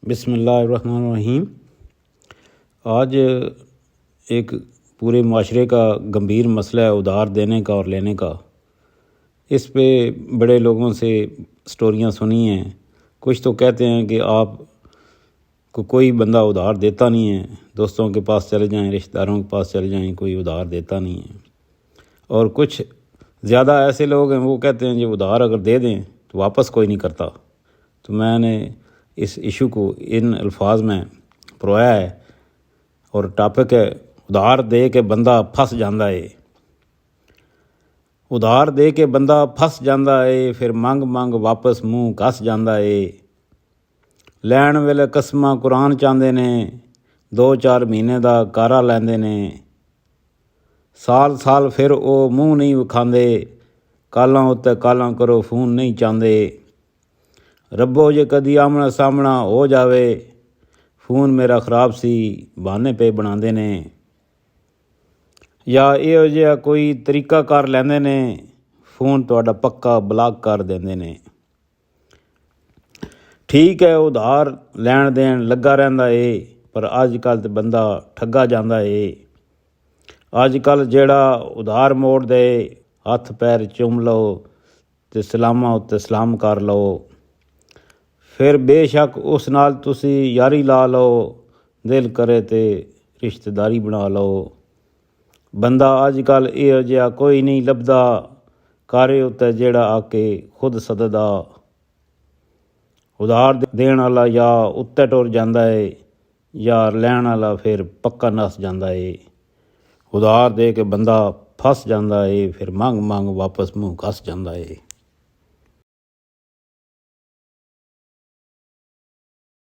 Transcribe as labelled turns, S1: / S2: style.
S1: बिस्मिल्लाहिर्रहमानिर्रहीम। आज एक पूरे माशरे का गंभीर मसला है उधार देने का और लेने का। इस पे बड़े लोगों से स्टोरियां सुनी हैं। कुछ तो कहते हैं कि आप को कोई बंदा उधार देता नहीं है, दोस्तों के पास चले जाएं, रिश्तेदारों के पास चले जाएं, कोई उधार देता नहीं है। और कुछ ज़्यादा ऐसे लोग हैं वो कहते हैं जो उधार अगर दे दें तो वापस कोई नहीं करता। तो मैंने इस इशू को इन अल्फाज में परोया है और टॉपिक है उधार दे के बंदा फस जांदा है। उधार दे के बंदा फस जांदा है, फिर मंग मंग वापस मूँह घस जांदा है। लैण वेले कसमां कुरान चाहते ने, 2-4 महीने का कारा लैंदे ने। साल साल फिर वो मूँह नहीं विखांदे, कालां उत्ते कालां करो फोन नहीं चाहते। रब्बो जे कदी आमना सामना हो जावे, फोन मेरा खराब सी बहाने पे बनाते ने। या इहो जिहा कोई तरीका कर लैंदे ने, फोन तुहाडा पक्का ब्लॉक कर देंदे ने। ठीक है उधार लैण देण लगा रहिंदा है, पर अजकल तो बंदा ठगा जांदा है। अजकल जेड़ा उधार मोड़ दे, हथ पैर चूम लो ते सलामां उत्ते सलाम कर लो। फिर बेशक उस नाल तुसी यारी ला लो, दिल करे ते रिश्तेदारी बना लो। बंदा अजकल इहो जिहा कोई नहीं लभदा कारे उत्ते जेड़ा आके खुद सददा। उधार देण वाला या उत्ते टुर जांदा है या लैण वाला फिर पक्का नस जांदा है। उधार दे के बंदा फस जांदा है, फिर मंग मंग वापस मूँह घस जांदा है।